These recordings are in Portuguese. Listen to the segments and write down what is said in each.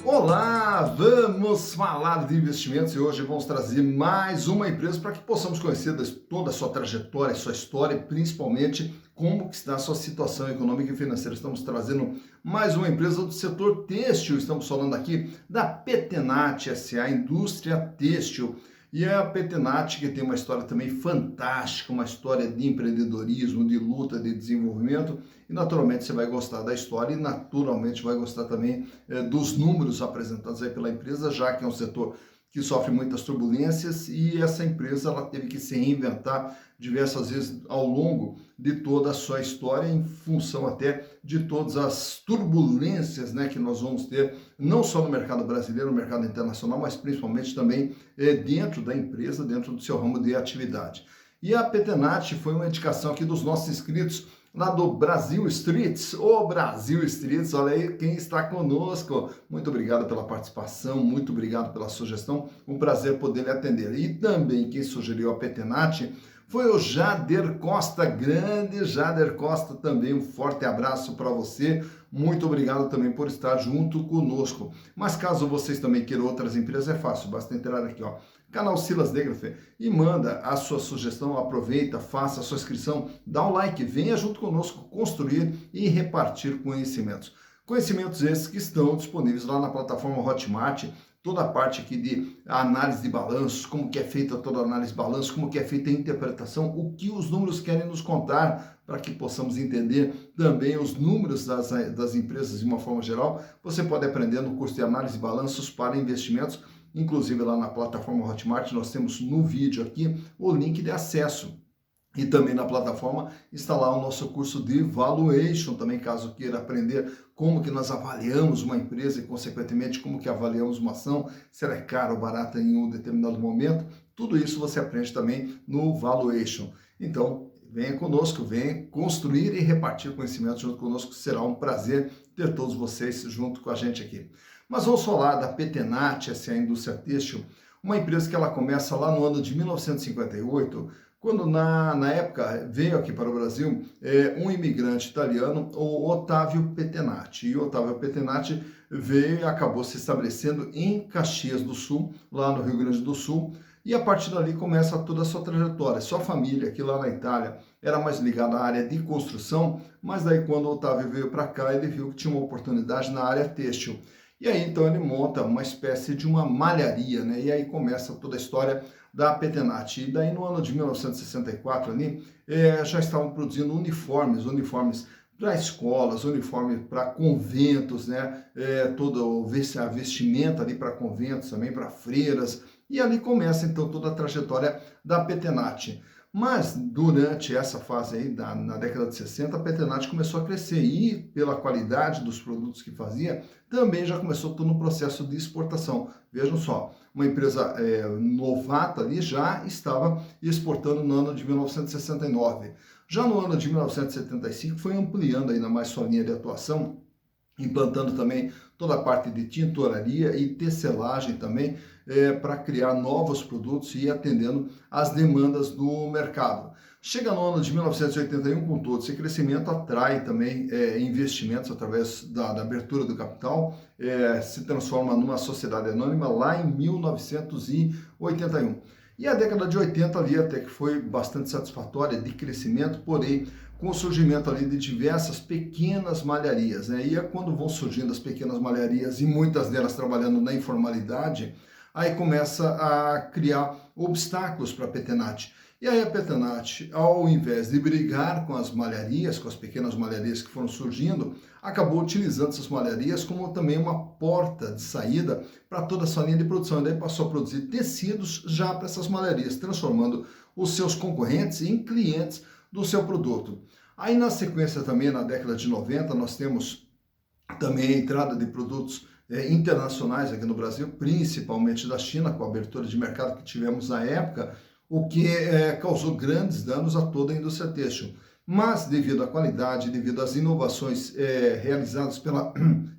Olá, vamos falar de investimentos e hoje vamos trazer mais uma empresa para que possamos conhecer toda a sua trajetória, sua história, principalmente como que está a sua situação econômica e financeira. Estamos trazendo mais uma empresa do setor têxtil, estamos falando aqui da Petenat S.A., Indústria Têxtil. E é a Petenat que tem uma história também fantástica, uma história de empreendedorismo, de luta, de desenvolvimento. E naturalmente você vai gostar da história e naturalmente vai gostar também dos números apresentados aí pela empresa, já que é um setor que sofre muitas turbulências e essa empresa ela teve que se reinventar diversas vezes ao longo de toda a sua história, em função até de todas as turbulências, né, que nós vamos ter, não só no mercado brasileiro, no mercado internacional, mas principalmente também dentro da empresa, dentro do seu ramo de atividade. E a Petenat foi uma indicação aqui dos nossos inscritos lá do Brasil Streets, o Brasil Streets, olha aí quem está conosco. Muito obrigado pela participação, muito obrigado pela sugestão, um prazer poder lhe atender. E também quem sugeriu a Petenat foi o Jader Costa, grande Jader Costa também, um forte abraço para você, muito obrigado também por estar junto conosco. Mas caso vocês também queiram outras empresas, é fácil, basta entrar aqui, ó, canal Silas Degrafe, e manda a sua sugestão, aproveita, faça a sua inscrição, dá um like, venha junto conosco construir e repartir conhecimentos. Conhecimentos esses que estão disponíveis lá na plataforma Hotmart, toda a parte aqui de análise de balanços, como que é feita toda a análise de balanços, como que é feita a interpretação, o que os números querem nos contar, para que possamos entender também os números das empresas de uma forma geral. Você pode aprender no curso de análise de balanços para investimentos, inclusive lá na plataforma Hotmart nós temos no vídeo aqui o link de acesso. E também na plataforma está lá o nosso curso de Valuation, também caso queira aprender como que nós avaliamos uma empresa e, consequentemente, como que avaliamos uma ação, se ela é cara ou barata em um determinado momento. Tudo isso você aprende também no Valuation. Então, venha conosco, venha construir e repartir conhecimento junto conosco, será um prazer ter todos vocês junto com a gente aqui. Mas vamos falar da Petenat, essa é a indústria têxtil, uma empresa que ela começa lá no ano de 1958, quando na época veio aqui para o Brasil um imigrante italiano, o Otávio Petenat. E o Otávio Petenat veio e acabou se estabelecendo em Caxias do Sul, lá no Rio Grande do Sul, e a partir dali começa toda a sua trajetória. Sua família, que lá na Itália, era mais ligada à área de construção, mas daí quando o Otávio veio para cá, ele viu que tinha uma oportunidade na área têxtil. E aí então ele monta uma espécie de uma malharia, né? E aí começa toda a história da Petenat. E daí no ano de 1964 ali, já estavam produzindo uniformes para escolas, uniformes para conventos, né? Toda a vestimenta ali para conventos também, para freiras. E ali começa então toda a trajetória da Petenat. Mas durante essa fase aí, na década de 60, a Petenat começou a crescer e, pela qualidade dos produtos que fazia, também já começou todo um processo de exportação. Vejam só, uma empresa novata ali já estava exportando no ano de 1969. Já no ano de 1975 foi ampliando ainda mais sua linha de atuação, implantando também toda a parte de tintoraria e tecelagem também, para criar novos produtos e ir atendendo às demandas do mercado. Chega no ano de 1981, com todo esse crescimento, atrai também investimentos através da abertura do capital, se transforma numa sociedade anônima lá em 1981. E a década de 80 ali até que foi bastante satisfatória de crescimento, porém com o surgimento ali de diversas pequenas malharias, né? E é quando vão surgindo as pequenas malharias e muitas delas trabalhando na informalidade, aí começa a criar obstáculos para a Petenat. E aí a Petenat, ao invés de brigar com as malharias, com as pequenas malharias que foram surgindo, acabou utilizando essas malharias como também uma porta de saída para toda a sua linha de produção. E daí passou a produzir tecidos já para essas malharias, transformando os seus concorrentes em clientes do seu produto. Aí na sequência também, na década de 90, nós temos também a entrada de produtos internacionais aqui no Brasil, principalmente da China, com a abertura de mercado que tivemos na época, o que causou grandes danos a toda a indústria têxtil. Mas devido à qualidade, devido às inovações realizadas pela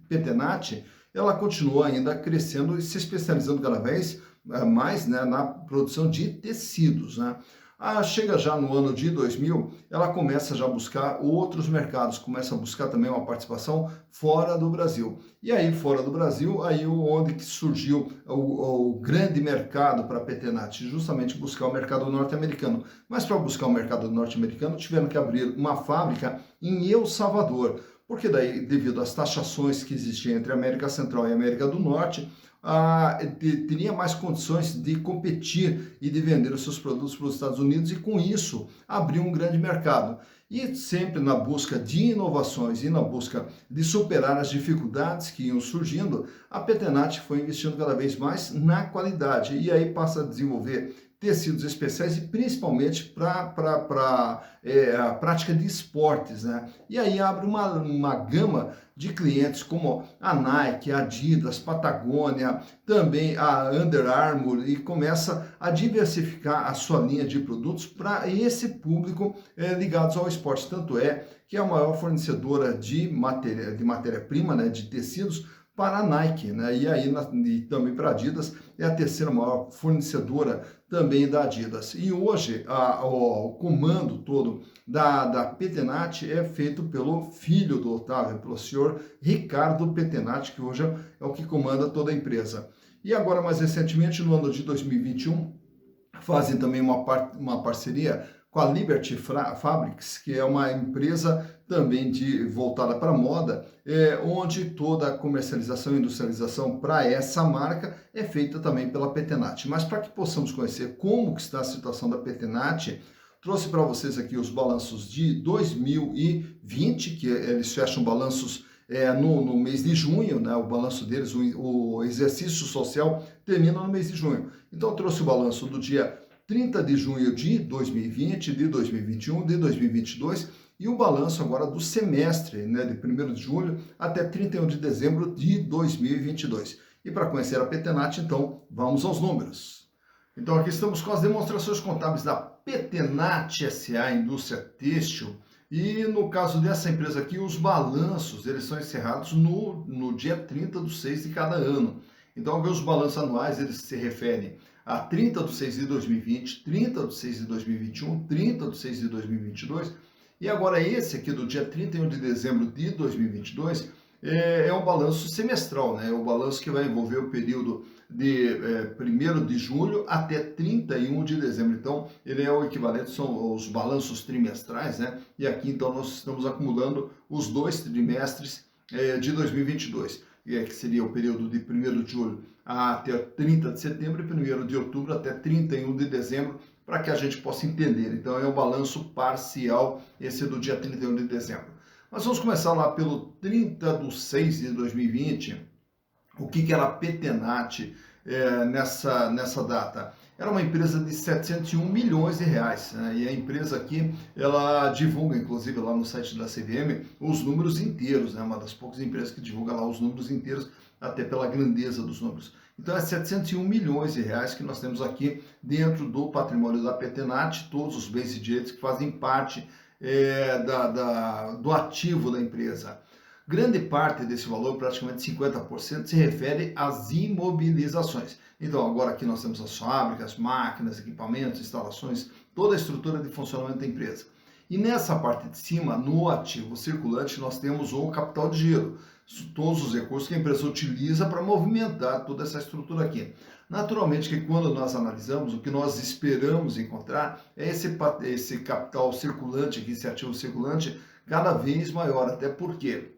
Petenat, ela continuou ainda crescendo e se especializando cada vez mais, né, na produção de tecidos, né? Chega já no ano de 2000, ela começa já a buscar outros mercados, começa a buscar também uma participação fora do Brasil. E aí, fora do Brasil, aí onde que surgiu o grande mercado para a Petenat, justamente buscar o mercado norte-americano. Mas para buscar o mercado norte-americano, tiveram que abrir uma fábrica em El Salvador, porque daí, devido às taxações que existiam entre a América Central e a América do Norte, teria mais condições de competir e de vender os seus produtos para os Estados Unidos e, com isso, abrir um grande mercado. E sempre na busca de inovações e na busca de superar as dificuldades que iam surgindo, a Petenat foi investindo cada vez mais na qualidade e aí passa a desenvolver tecidos especiais e principalmente para a prática de esportes, né? E aí abre uma gama de clientes como a Nike, a Adidas, Patagônia, também a Under Armour e começa a diversificar a sua linha de produtos para esse público ligados ao esporte. Tanto é que é a maior fornecedora de matéria-prima, né, de tecidos, para a Nike, né? E aí e também para a Adidas é a terceira maior fornecedora também da Adidas. E hoje o comando todo da Petenat é feito pelo filho do Otávio, pelo senhor Ricardo Petenat, que hoje é o que comanda toda a empresa. E agora, mais recentemente, no ano de 2021, fazem também uma parceria com a Liberty Fabrics, que é uma empresa também voltada para moda, onde toda a comercialização e industrialização para essa marca é feita também pela Petenat. Mas para que possamos conhecer como que está a situação da Petenat, trouxe para vocês aqui os balanços de 2020, que eles fecham balanços no mês de junho, né? O balanço deles, o exercício social termina no mês de junho. Então eu trouxe o balanço do dia 30 de junho de 2020, de 2021, de 2022 e o balanço agora do semestre, né, de 1º de julho até 31 de dezembro de 2022. E para conhecer a Petenat, então, vamos aos números. Então aqui estamos com as demonstrações contábeis da Petenat SA, Indústria Têxtil, e no caso dessa empresa aqui, os balanços, eles são encerrados no dia 30/6 de cada ano. Então, os balanços anuais, eles se referem a 30/6 de 2020, 30/6 de 2021, 30/6 de 2022, e agora esse aqui do dia 31 de dezembro de 2022 é um balanço semestral, né? É o balanço que vai envolver o período de 1º de julho até 31 de dezembro. Então, ele é o equivalente, são os balanços trimestrais, né? E aqui, então, nós estamos acumulando os 2 trimestres de 2022, que seria o período de 1º de julho até 30 de setembro e 1º de outubro até 31 de dezembro, para que a gente possa entender. Então, é um balanço parcial, esse do dia 31 de dezembro. Mas vamos começar lá pelo 30/6 de 2020. O que era a Petenat nessa data? Era uma empresa de 701 milhões de reais, né? E a empresa aqui, ela divulga, inclusive lá no site da CVM, os números inteiros, né? Uma das poucas empresas que divulga lá os números inteiros, até pela grandeza dos números. Então é 701 milhões de reais que nós temos aqui dentro do patrimônio da Petenat, todos os bens e direitos que fazem parte do ativo da empresa. Grande parte desse valor, praticamente 50%, se refere às imobilizações. Então, agora aqui nós temos as fábricas, máquinas, equipamentos, instalações, toda a estrutura de funcionamento da empresa. E nessa parte de cima, no ativo circulante, nós temos o capital de giro, todos os recursos que a empresa utiliza para movimentar toda essa estrutura aqui. Naturalmente que quando nós analisamos, o que nós esperamos encontrar é esse capital circulante, aqui, esse ativo circulante, cada vez maior, até porque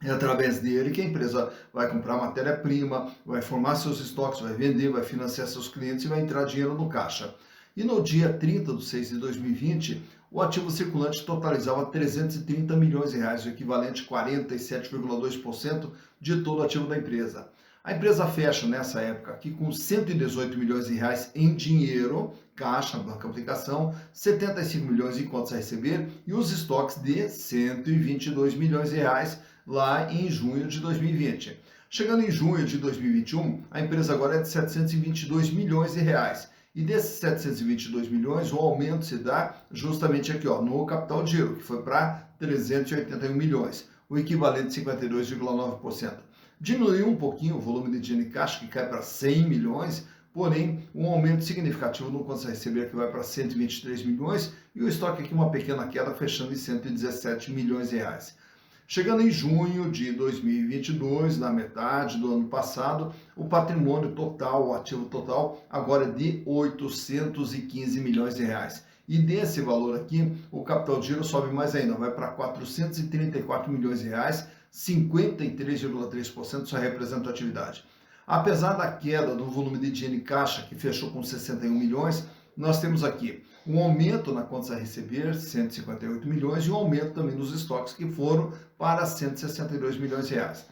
é através dele que a empresa vai comprar matéria-prima, vai formar seus estoques, vai vender, vai financiar seus clientes e vai entrar dinheiro no caixa. E no dia 30/6 de 2020, o ativo circulante totalizava 330 milhões de reais, o equivalente a 47,2% de todo o ativo da empresa. A empresa fecha nessa época aqui com 118 milhões de reais em dinheiro, caixa, banca aplicação, 75 milhões em contas a receber e os estoques de 122 milhões de reais lá em junho de 2020. Chegando em junho de 2021, a empresa agora é de 722 milhões de reais. E desses 722 milhões, o aumento se dá justamente aqui, ó, no capital de giro, que foi para 381 milhões, o equivalente a 52,9%. Diminuiu um pouquinho o volume de dinheiro em caixa, que cai para 100 milhões, porém um aumento significativo no contas a receber que vai para 123 milhões e o estoque aqui uma pequena queda fechando em 117 milhões de reais. Chegando em junho de 2022, na metade do ano passado, o patrimônio total, o ativo total, agora é de 815 milhões de reais. E desse valor aqui, o capital de giro sobe mais ainda, vai para 434 milhões de reais, 53,3% sua representatividade. Apesar da queda do volume de dinheiro em caixa, que fechou com 61 milhões, nós temos aqui um aumento na contas a receber, 158 milhões, e um aumento também nos estoques, que foram para 162 milhões de reais.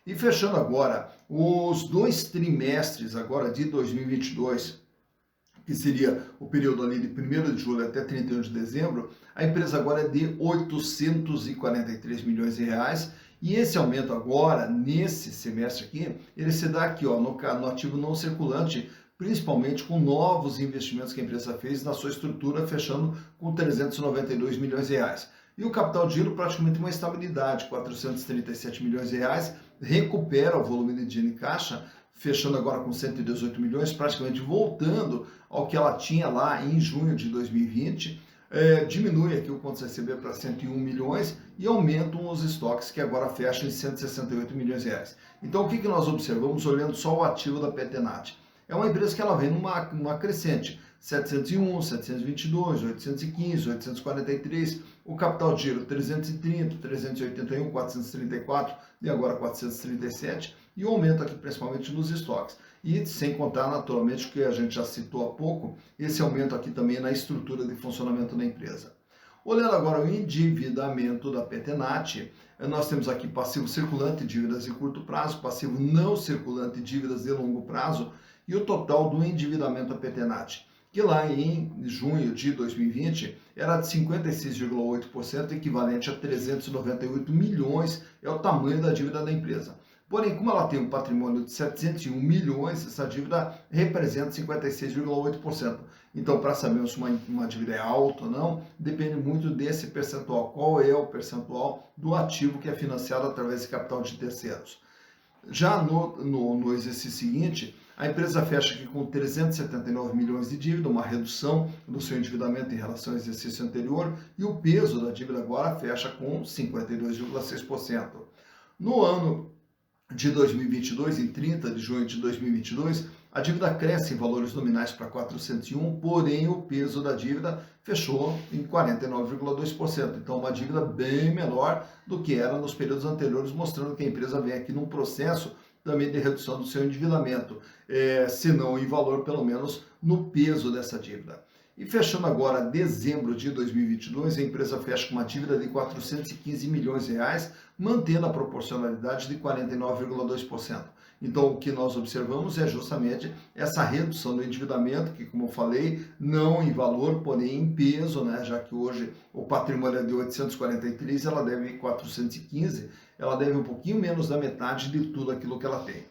E fechando agora, os 2 trimestres agora de 2022, que seria o período ali de 1º de julho até 31 de dezembro, a empresa agora é de 843 milhões de reais, e esse aumento agora, nesse semestre aqui, ele se dá aqui, ó, no ativo não circulante, principalmente com novos investimentos que a empresa fez na sua estrutura, fechando com 392 milhões de reais. E o capital de giro praticamente uma estabilidade, 437 milhões de reais, recupera o volume de dinheiro em caixa, fechando agora com 118 milhões, praticamente voltando ao que ela tinha lá em junho de 2020, diminui aqui o contas a receber para 101 milhões e aumentam os estoques que agora fecham em 168 milhões de reais. Então o que nós observamos olhando só o ativo da PT-NAT? É uma empresa que ela vem numa crescente, 701, 722, 815, 843, o capital de giro 330, 381, 434 e agora 437, e o aumento aqui principalmente nos estoques. E sem contar naturalmente o que a gente já citou há pouco, esse aumento aqui também na estrutura de funcionamento da empresa. Olhando agora o endividamento da PT-NAT, nós temos aqui passivo circulante, dívidas de curto prazo, passivo não circulante, dívidas de longo prazo, e o total do endividamento da PT-NAT, que lá em junho de 2020 era de 56,8%, equivalente a 398 milhões, é o tamanho da dívida da empresa. Porém, como ela tem um patrimônio de 701 milhões, essa dívida representa 56,8%. Então, para sabermos se uma dívida é alta ou não, depende muito desse percentual. Qual é o percentual do ativo que é financiado através de capital de terceiros? Já no exercício seguinte, a empresa fecha aqui com 379 milhões de dívida, uma redução do seu endividamento em relação ao exercício anterior, e o peso da dívida agora fecha com 52,6%. No ano de 2022, em 30 de junho de 2022, a dívida cresce em valores nominais para 401, porém o peso da dívida fechou em 49,2%. Então, uma dívida bem menor do que era nos períodos anteriores, mostrando que a empresa vem aqui num processo também de redução do seu endividamento, se não em valor, pelo menos no peso dessa dívida. E fechando agora dezembro de 2022, a empresa fecha com uma dívida de 415 milhões de reais, mantendo a proporcionalidade de 49,2%. Então, o que nós observamos é justamente essa redução do endividamento, que, como eu falei, não em valor, porém em peso, né? Já que hoje o patrimônio é de 843, ela deve 415, ela deve um pouquinho menos da metade de tudo aquilo que ela tem.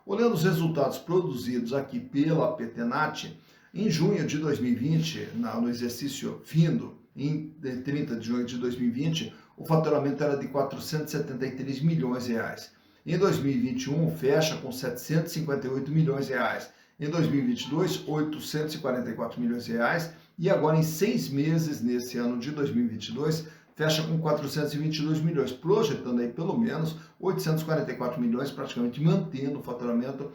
Olhando os resultados produzidos aqui pela PT-NAT, em junho de 2020, no exercício findo, em 30 de junho de 2020, o faturamento era de 473 milhões de reais. Em 2021, fecha com 758 milhões de reais. Em 2022, 844 milhões de reais. E agora, em 6 meses, nesse ano de 2022, fecha com 422 milhões, projetando aí pelo menos 844 milhões, praticamente mantendo o faturamento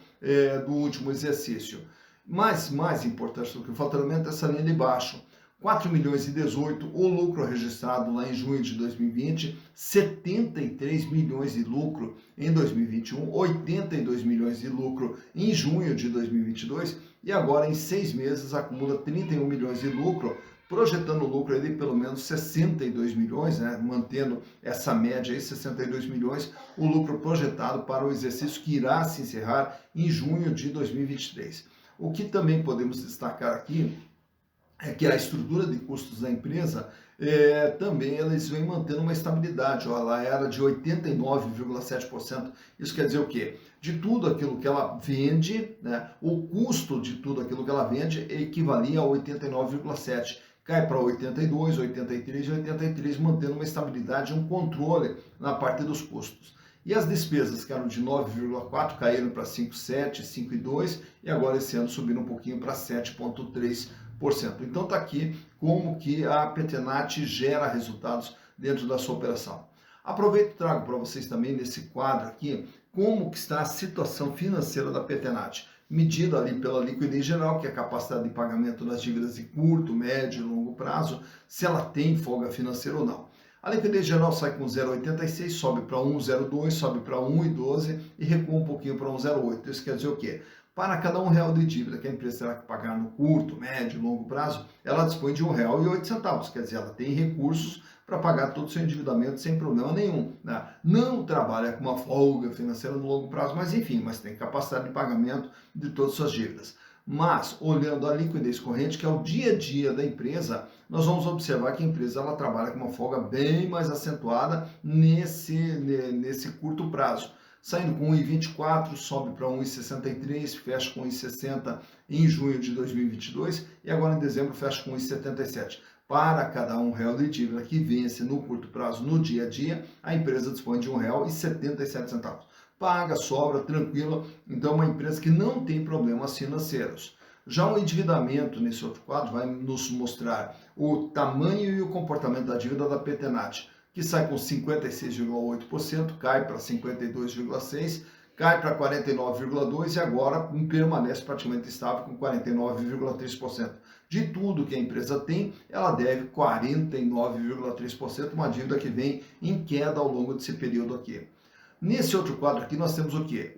do último exercício. Mas mais importante do que o faturamento é essa linha de baixo. 4 milhões e 18, o lucro registrado lá em junho de 2020, 73 milhões de lucro em 2021, 82 milhões de lucro em junho de 2022 e agora em 6 meses acumula 31 milhões de lucro, projetando o lucro de pelo menos 62 milhões, né, mantendo essa média aí, 62 milhões, o lucro projetado para o exercício que irá se encerrar em junho de 2023. O que também podemos destacar aqui é que a estrutura de custos da empresa também eles vêm mantendo uma estabilidade. Ela era de 89,7%. Isso quer dizer o quê? De tudo aquilo que ela vende, né, o custo de tudo aquilo que ela vende equivalia a 89,7%. Cai para 82, 83 e 83, mantendo uma estabilidade e um controle na parte dos custos. E as despesas, que eram de 9,4, caíram para 5,7, 5,2 e agora esse ano subiram um pouquinho para 7,3%. Então está aqui como que a Petenat gera resultados dentro da sua operação. Aproveito e trago para vocês também nesse quadro aqui como que está a situação financeira da Petenat, medida ali pela liquidez geral, que é a capacidade de pagamento das dívidas de curto, médio e longo prazo, se ela tem folga financeira ou não. A liquidez geral sai com 0,86, sobe para 1,02, sobe para 1,12 e recua um pouquinho para 1,08. Isso quer dizer o quê? Para cada R$1 de dívida que a empresa terá que pagar no curto, médio e longo prazo, ela dispõe de R$1,08, quer dizer, ela tem recursos para pagar todo o seu endividamento sem problema nenhum, né? Não trabalha com uma folga financeira no longo prazo, mas enfim, mas tem capacidade de pagamento de todas as suas dívidas. Mas, olhando a liquidez corrente, que é o dia a dia da empresa, nós vamos observar que a empresa ela trabalha com uma folga bem mais acentuada nesse curto prazo. Saindo com 1,24, sobe para 1,63, fecha com 1,60 em junho de 2022 e agora em dezembro fecha com 1,77. Para cada R$1 de dívida que vence no curto prazo, no dia a dia, a empresa dispõe de R$1,77. Paga, sobra, tranquilo. Então, é uma empresa que não tem problemas financeiros. Já o endividamento, nesse outro quadro, vai nos mostrar o tamanho e o comportamento da dívida da Petenat, que sai com 56,8%, cai para 52,6%, cai para 49,2% e agora permanece praticamente estável com 49,3%. De tudo que a empresa tem, ela deve 49,3%, uma dívida que vem em queda ao longo desse período aqui. Nesse outro quadro aqui nós temos o quê?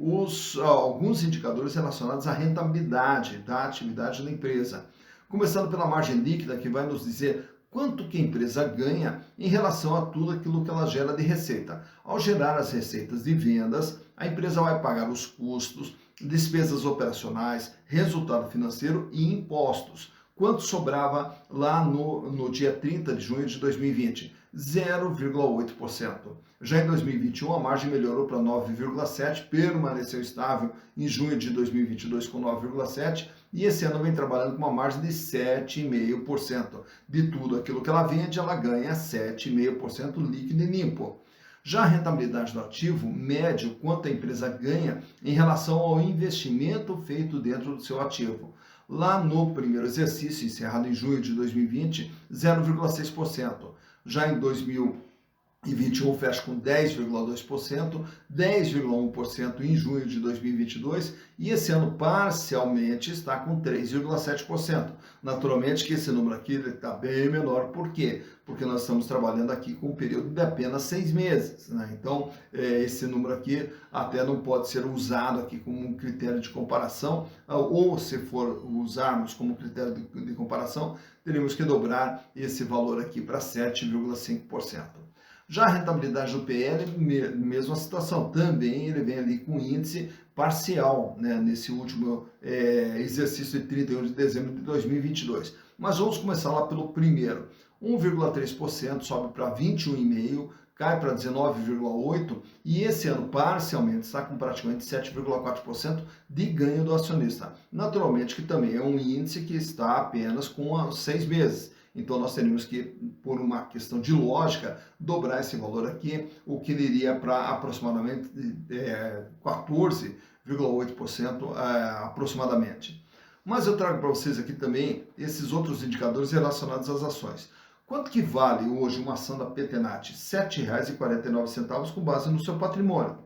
Alguns indicadores relacionados à rentabilidade da atividade da empresa. Começando pela margem líquida, que vai nos dizer quanto que a empresa ganha em relação a tudo aquilo que ela gera de receita. Ao gerar as receitas de vendas, a empresa vai pagar os custos, despesas operacionais, resultado financeiro e impostos. Quanto sobrava lá no dia 30 de junho de 2020? 0,8%. Já em 2021, a margem melhorou para 9,7%, permaneceu estável em junho de 2022 com 9,7%, e esse ano vem trabalhando com uma margem de 7,5%. De tudo aquilo que ela vende, ela ganha 7,5% líquido e limpo. Já a rentabilidade do ativo mede o quanto a empresa ganha em relação ao investimento feito dentro do seu ativo. Lá no primeiro exercício, encerrado em junho de 2020, 0,6%. Já em 2021 fecha com 10,2%, 10,1% em junho de 2022 e esse ano parcialmente está com 3,7%. Naturalmente que esse número aqui está bem menor, por quê? Porque nós estamos trabalhando aqui com um período de apenas 6 meses, né? Então esse número aqui até não pode ser usado aqui como um critério de comparação, ou se for usarmos como critério de comparação, teríamos que dobrar esse valor aqui para 7,5%. Já a rentabilidade do PL, mesma situação, também ele vem ali com índice parcial, né, nesse último exercício de 31 de dezembro de 2022. Mas vamos começar lá pelo primeiro. 1,3% sobe para 21,5%, cai para 19,8% e esse ano parcialmente está com praticamente 7,4% de ganho do acionista. Naturalmente que também é um índice que está apenas com 6 meses. Então nós teríamos que, por uma questão de lógica, dobrar esse valor aqui, o que iria para aproximadamente 14,8% aproximadamente. Mas eu trago para vocês aqui também esses outros indicadores relacionados às ações. Quanto que vale hoje uma ação da Petenat? R$ 7,49 com base no seu patrimônio.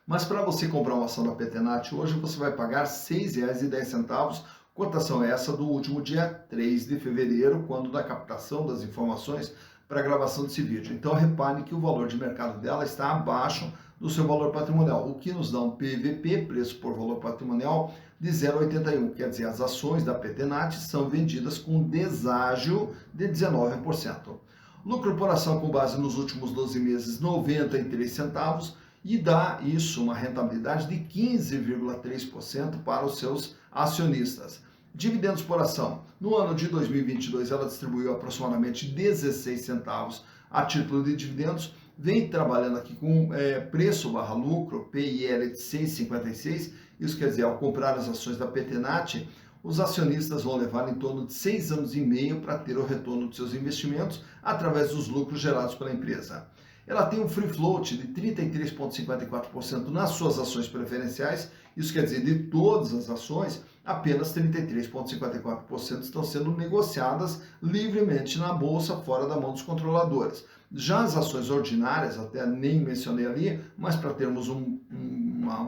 Mas para você comprar uma ação da Petenat hoje, você vai pagar R$ 6,10. Cotação essa do último dia 3 de fevereiro, quando da captação das informações para a gravação desse vídeo. Então repare que o valor de mercado dela está abaixo do seu valor patrimonial, o que nos dá um PVP, preço por valor patrimonial, de 0,81. Quer dizer, as ações da Petenat são vendidas com deságio de 19%. Lucro por ação com base nos últimos 12 meses, 93 centavos, e dá isso uma rentabilidade de 15,3% para os seus acionistas. Dividendos por ação. No ano de 2022, ela distribuiu aproximadamente 16 centavos a título de dividendos, vem trabalhando aqui com preço/lucro, PIL de 6,56, isso quer dizer, ao comprar as ações da Petenat, os acionistas vão levar em torno de 6 anos e meio para ter o retorno dos seus investimentos através dos lucros gerados pela empresa. ela tem um free float de 33,54% nas suas ações preferenciais. Isso quer dizer, de todas as ações, apenas 33,54% estão sendo negociadas livremente na bolsa, fora da mão dos controladores. Já as ações ordinárias, até nem mencionei ali, mas para termos um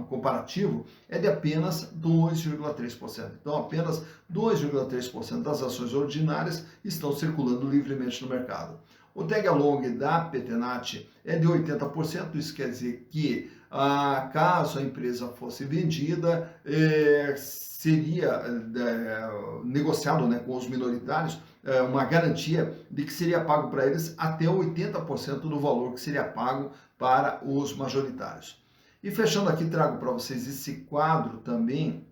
comparativo, é de apenas 2,3%. Então, apenas 2,3% das ações ordinárias estão circulando livremente no mercado. O tag along da Petenat é de 80%, isso quer dizer que caso a empresa fosse vendida, seria negociado, né, com os minoritários uma garantia de que seria pago para eles até 80% do valor que seria pago para os majoritários. E fechando aqui, trago para vocês esse quadro também,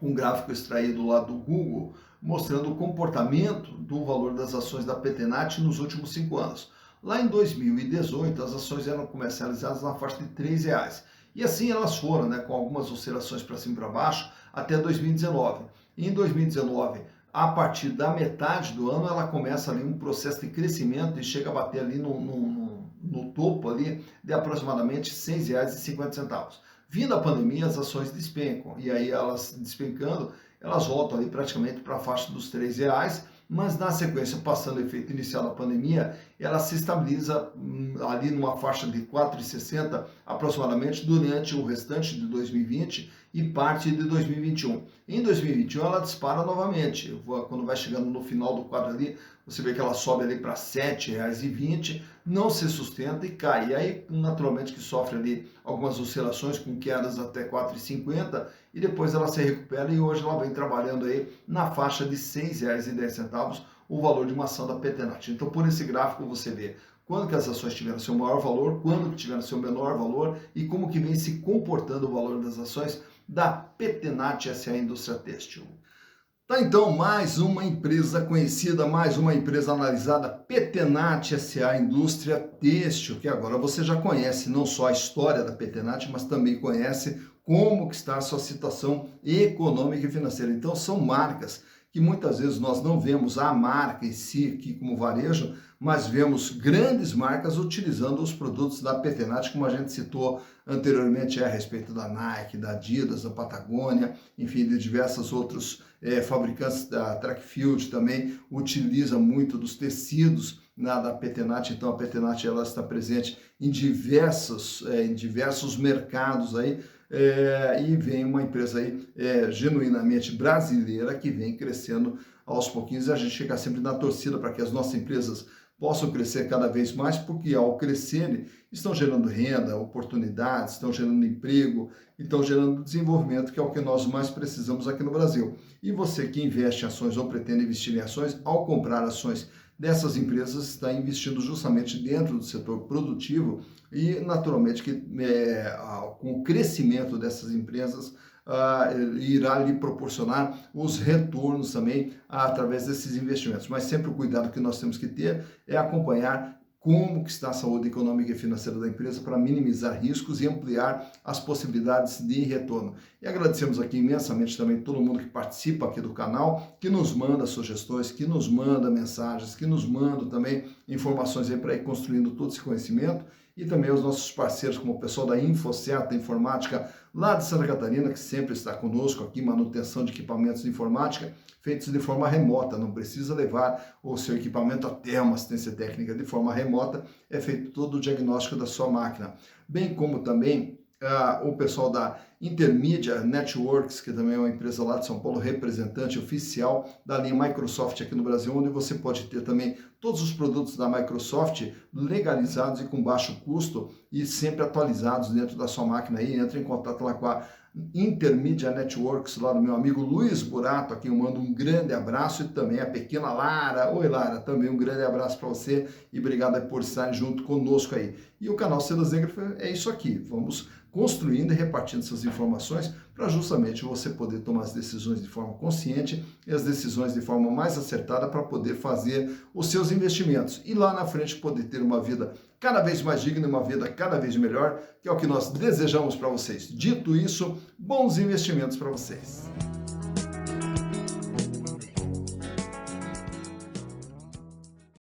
um gráfico extraído lá do Google, mostrando o comportamento do valor das ações da Petenat nos últimos 5 anos. Lá em 2018, as ações eram comercializadas na faixa de R$3. E assim elas foram, né, com algumas oscilações para cima e para baixo, até 2019. E em 2019, a partir da metade do ano, ela começa ali um processo de crescimento e chega a bater ali no topo ali de aproximadamente R$6,50. Vindo a pandemia, as ações despencam, e aí elas despencando, elas voltam ali praticamente para a faixa dos R$3, mas na sequência, passando o efeito inicial da pandemia, ela se estabiliza ali numa faixa de R$4,60 aproximadamente durante o restante de 2020 e parte de 2021. Em 2021 ela dispara novamente, quando vai chegando no final do quadro ali, você vê que ela sobe ali para R$7,20, não se sustenta e cai. E aí, naturalmente, que sofre ali algumas oscilações com quedas até R$4,50 e depois ela se recupera e hoje ela vem trabalhando aí na faixa de R$6,10, o valor de uma ação da Petenat. Então, por esse gráfico você vê quando que as ações tiveram seu maior valor, quando que tiveram seu menor valor e como que vem se comportando o valor das ações da Petenat SA Indústria Têxtil. Tá, então, mais uma empresa conhecida, mais uma empresa analisada, Petenat SA Indústria Têxtil, que agora você já conhece não só a história da Petenat, mas também conhece como que está a sua situação econômica e financeira. Então, são marcas que muitas vezes nós não vemos a marca em si aqui como varejo, mas vemos grandes marcas utilizando os produtos da Petenat, como a gente citou anteriormente a respeito da Nike, da Adidas, da Patagônia, enfim, de diversos outros fabricantes. Da Trackfield também utiliza muito dos tecidos da Petenat. Então a Petenat ela está presente em diversos mercados aí, e vem uma empresa aí genuinamente brasileira que vem crescendo aos pouquinhos, e a gente fica sempre na torcida para que as nossas empresas possam crescer cada vez mais, porque ao crescerem estão gerando renda, oportunidades, estão gerando emprego, estão gerando desenvolvimento, que é o que nós mais precisamos aqui no Brasil. E você que investe em ações ou pretende investir em ações, ao comprar ações dessas empresas, está investindo justamente dentro do setor produtivo e, naturalmente, que com o crescimento dessas empresas, irá lhe proporcionar os retornos também através desses investimentos. Mas sempre o cuidado que nós temos que ter é acompanhar como que está a saúde econômica e financeira da empresa para minimizar riscos e ampliar as possibilidades de retorno. E agradecemos aqui imensamente também todo mundo que participa aqui do canal, que nos manda sugestões, que nos manda mensagens, que nos manda também informações aí para ir construindo todo esse conhecimento. E também os nossos parceiros, como o pessoal da InfoCerta Informática, lá de Santa Catarina, que sempre está conosco aqui, manutenção de equipamentos de informática, feitos de forma remota, não precisa levar o seu equipamento até uma assistência técnica de forma remota, é feito todo o diagnóstico da sua máquina. Bem como também o pessoal da Intermedia Networks, que também é uma empresa lá de São Paulo, representante oficial da linha Microsoft aqui no Brasil, onde você pode ter também todos os produtos da Microsoft legalizados e com baixo custo e sempre atualizados dentro da sua máquina aí. Entre em contato lá com a Intermedia Networks, lá do meu amigo Luiz Burato, a quem eu mando um grande abraço, e também a pequena Lara. Oi, Lara, também um grande abraço para você e obrigado por estar junto conosco aí. E o canal Cedas Negras é isso aqui, vamos construindo e repartindo essas informações para justamente você poder tomar as decisões de forma consciente e as decisões de forma mais acertada para poder fazer os seus investimentos e lá na frente poder ter uma vida cada vez mais digna, uma vida cada vez melhor, que é o que nós desejamos para vocês. Dito isso, bons investimentos para vocês.